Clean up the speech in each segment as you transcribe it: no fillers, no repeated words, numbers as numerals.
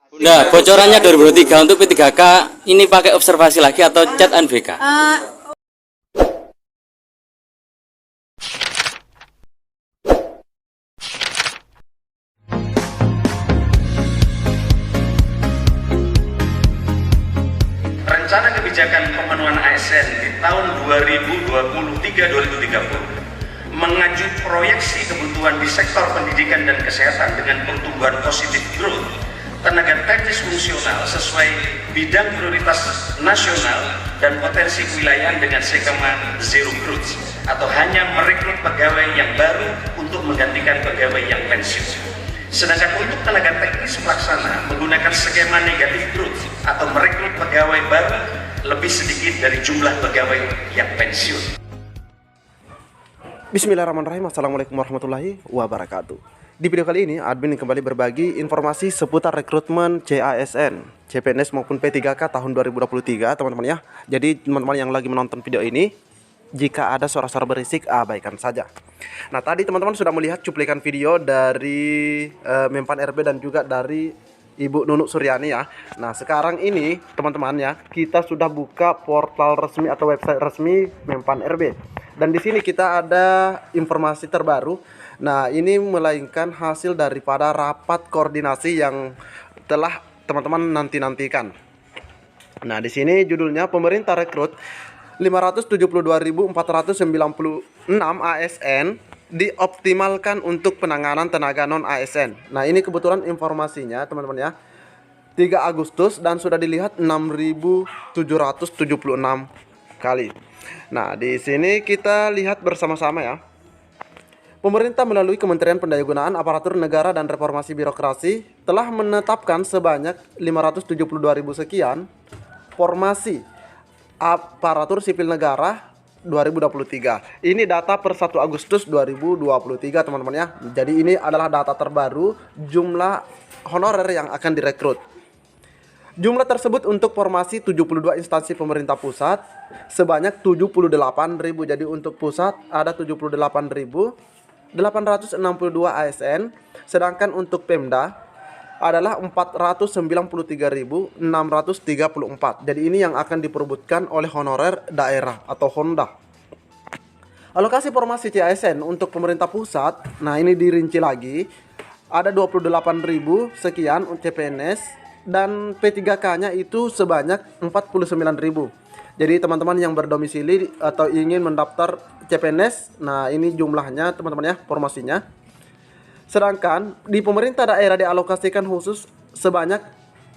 Nah, bocorannya 2023 untuk P3K ini pakai observasi lagi atau chat NVK? Rencana kebijakan pemenuhan ASN di tahun 2023-2030 mengacu proyeksi kebutuhan di sektor pendidikan dan kesehatan dengan pertumbuhan positif growth tenaga teknis fungsional sesuai bidang prioritas nasional dan potensi kewilayahan dengan skema zero growth atau hanya merekrut pegawai yang baru untuk menggantikan pegawai yang pensiun. Sedangkan untuk tenaga teknis pelaksana menggunakan skema negatif growth atau merekrut pegawai baru lebih sedikit dari jumlah pegawai yang pensiun. Bismillahirrahmanirrahim. Assalamualaikum warahmatullahi wabarakatuh. Di video kali ini admin kembali berbagi informasi seputar rekrutmen CASN, CPNS maupun P3K tahun 2023 teman-teman ya. Jadi teman-teman yang lagi menonton video ini, jika ada suara-suara berisik abaikan saja. Nah, tadi teman-teman sudah melihat cuplikan video dari Mempan RB dan juga dari Ibu Nunuk Suryani ya. Nah, sekarang ini teman-teman ya, kita sudah buka portal resmi atau website resmi Mempan RB. Dan di sini kita ada informasi terbaru. Nah, ini melainkan hasil daripada rapat koordinasi yang telah teman-teman nanti-nantikan. Nah, di sini judulnya pemerintah rekrut 572.496 ASN dioptimalkan untuk penanganan tenaga non ASN. Nah, ini kebetulan informasinya teman-teman ya. 3 Agustus dan sudah dilihat 6.776 kali. Nah, di sini kita lihat bersama-sama ya. Pemerintah melalui Kementerian Pendayagunaan Aparatur Negara dan Reformasi Birokrasi telah menetapkan sebanyak 572.000 sekian formasi aparatur sipil negara 2023. Ini data per 1 Agustus 2023 teman-teman ya. Jadi ini adalah data terbaru jumlah honorer yang akan direkrut. Jumlah tersebut untuk formasi 72 instansi pemerintah pusat sebanyak 78.000. Jadi untuk pusat ada 78.862 ASN, sedangkan untuk Pemda adalah 493.634. Jadi ini yang akan diperebutkan oleh honorer daerah atau Honda. Alokasi formasi CASN untuk pemerintah pusat, nah ini dirinci lagi, ada 28.000 sekian CPNS dan P3K-nya itu sebanyak 49.000. Jadi teman-teman yang berdomisili atau ingin mendaftar CPNS, nah ini jumlahnya teman-teman ya, formasinya. Sedangkan di pemerintah daerah dialokasikan khusus sebanyak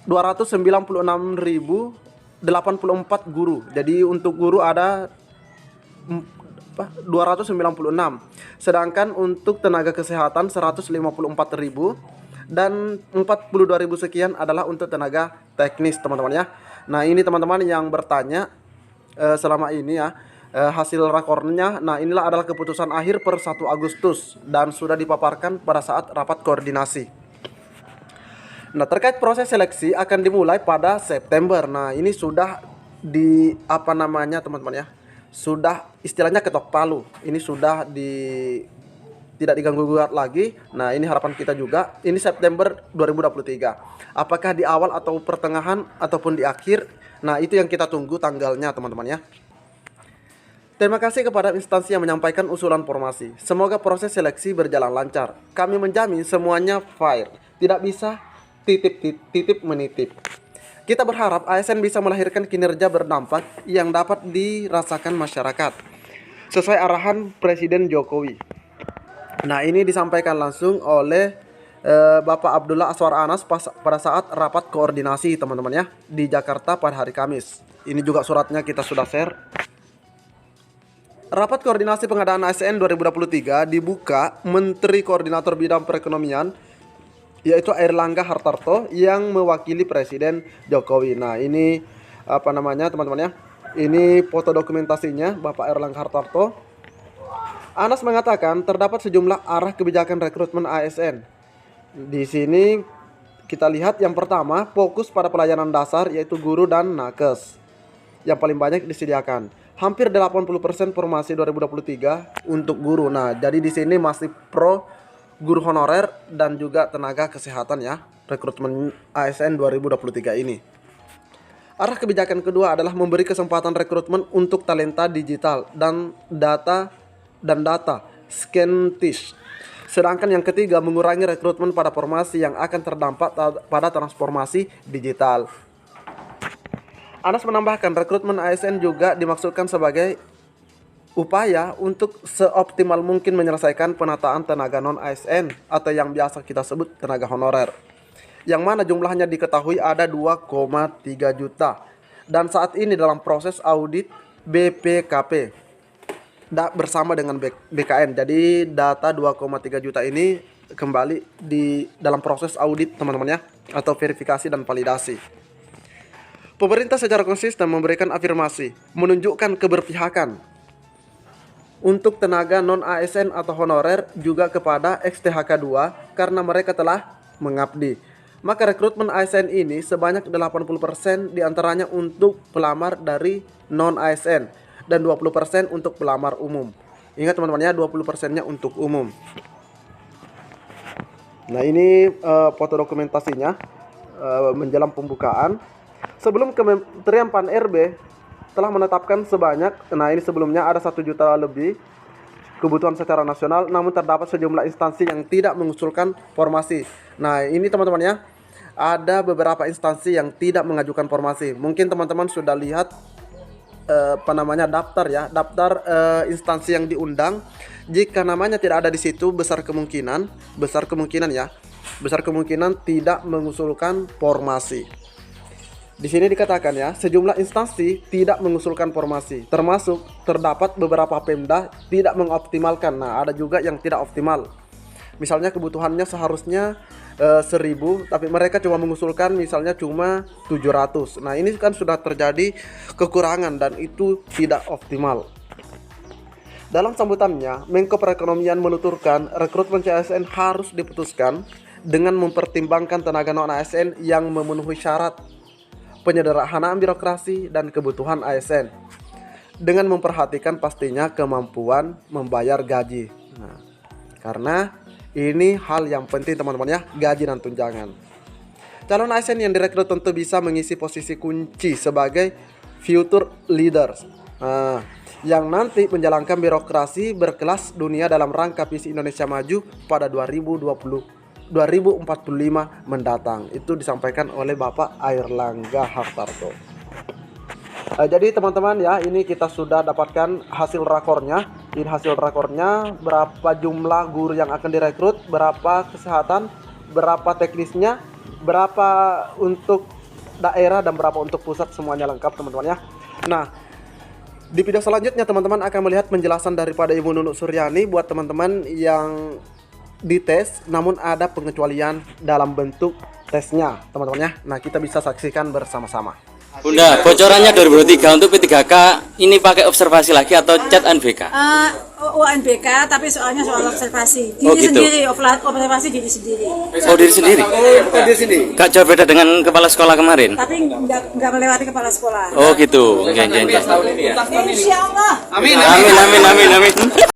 296.084 guru. Jadi untuk guru ada 296. Sedangkan untuk tenaga kesehatan 154.000 dan 42.000 sekian adalah untuk tenaga teknis teman-teman ya. Nah, ini teman-teman yang bertanya selama ini ya, hasil rakornya. Nah, inilah adalah keputusan akhir per 1 Agustus dan sudah dipaparkan pada saat rapat koordinasi. Nah, terkait proses seleksi akan dimulai pada September. Nah, ini sudah di apa namanya teman-teman ya, sudah istilahnya ketok palu. Ini sudah tidak diganggu gugat lagi. Nah, ini harapan kita juga. Ini September 2023. Apakah di awal atau pertengahan ataupun di akhir? Nah, itu yang kita tunggu tanggalnya teman-teman ya. Terima kasih kepada instansi yang menyampaikan usulan formasi. Semoga proses seleksi berjalan lancar. Kami menjamin semuanya fair. Tidak bisa titip menitip. Kita berharap ASN bisa melahirkan kinerja berdampak yang dapat dirasakan masyarakat sesuai arahan Presiden Jokowi. Nah, ini disampaikan langsung oleh Bapak Abdullah Aswar Anas pada saat rapat koordinasi teman-teman ya di Jakarta pada hari Kamis. Ini juga suratnya kita sudah share. Rapat koordinasi pengadaan ASN 2023 dibuka Menteri Koordinator Bidang Perekonomian yaitu Airlangga Hartarto yang mewakili Presiden Jokowi. Nah, ini apa namanya teman-teman ya. Ini foto dokumentasinya Bapak Airlangga Hartarto. Anas mengatakan terdapat sejumlah arah kebijakan rekrutmen ASN. Di sini kita lihat yang pertama fokus pada pelayanan dasar yaitu guru dan nakes yang paling banyak disediakan. Hampir 80% formasi 2023 untuk guru. Nah, jadi di sini masih pro guru honorer dan juga tenaga kesehatan ya, rekrutmen ASN 2023 ini. Arah kebijakan kedua adalah memberi kesempatan rekrutmen untuk talenta digital dan data scientist. Sedangkan yang ketiga mengurangi rekrutmen pada formasi yang akan terdampak pada transformasi digital. Anas menambahkan rekrutmen ASN juga dimaksudkan sebagai upaya untuk seoptimal mungkin menyelesaikan penataan tenaga non-ASN atau yang biasa kita sebut tenaga honorer, yang mana jumlahnya diketahui ada 2,3 juta dan saat ini dalam proses audit BPKP bersama dengan BKN. Jadi data 2,3 juta ini kembali di dalam proses audit teman-teman ya, atau verifikasi dan validasi. Pemerintah secara konsisten memberikan afirmasi menunjukkan keberpihakan untuk tenaga non-ASN atau honorer juga kepada ex-THK 2 karena mereka telah mengabdi. Maka rekrutmen ASN ini sebanyak 80% diantaranya untuk pelamar dari non-ASN dan 20% untuk pelamar umum. Ingat teman-teman ya, 20%-nya untuk umum. Nah ini foto dokumentasinya menjelang pembukaan. Sebelum Kementerian Pan-RB telah menetapkan sebanyak, nah ini sebelumnya ada 1 juta lebih kebutuhan secara nasional, namun terdapat sejumlah instansi yang tidak mengusulkan formasi. Nah ini teman-teman ya, ada beberapa instansi yang tidak mengajukan formasi. Mungkin teman-teman sudah lihat daftar ya, daftar instansi yang diundang. Jika namanya tidak ada di situ, besar kemungkinan tidak mengusulkan formasi. Di sini dikatakan ya, sejumlah instansi tidak mengusulkan formasi, termasuk terdapat beberapa Pemda tidak mengoptimalkan. Nah, ada juga yang tidak optimal. Misalnya kebutuhannya seharusnya 1000, tapi mereka cuma mengusulkan misalnya cuma 700. Nah, ini kan sudah terjadi kekurangan dan itu tidak optimal. Dalam sambutannya, Menko Perekonomian menuturkan rekrutmen CSN harus diputuskan dengan mempertimbangkan tenaga non-ASN yang memenuhi syarat penyederhanaan birokrasi dan kebutuhan ASN dengan memperhatikan pastinya kemampuan membayar gaji. Nah, karena ini hal yang penting teman-teman ya, gaji dan tunjangan. Calon ASN yang direkrut tentu bisa mengisi posisi kunci sebagai future leaders, yang nanti menjalankan birokrasi berkelas dunia dalam rangka visi Indonesia Maju pada 2045 mendatang. Itu disampaikan oleh Bapak Airlangga Hartarto. Jadi teman-teman ya, ini kita sudah dapatkan hasil rakornya. Ini hasil rakornya, berapa jumlah guru yang akan direkrut, berapa kesehatan, berapa teknisnya, berapa untuk daerah dan berapa untuk pusat, semuanya lengkap teman-teman ya. Nah, di video selanjutnya teman-teman akan melihat penjelasan daripada Ibu Nunuk Suryani buat teman-teman yang dites namun ada pengecualian dalam bentuk tesnya teman-teman ya. Nah, kita bisa saksikan bersama-sama. Bunda, bocorannya 2023 untuk P3K ini pakai observasi lagi atau chat UNBK? UNBK, tapi soalnya soal observasi diri gitu. Sendiri, observasi diri sendiri. Oh, diri sendiri? Gak jauh beda dengan kepala sekolah kemarin? Tapi nggak melewati kepala sekolah. Oh gitu. Insya Allah. Amin.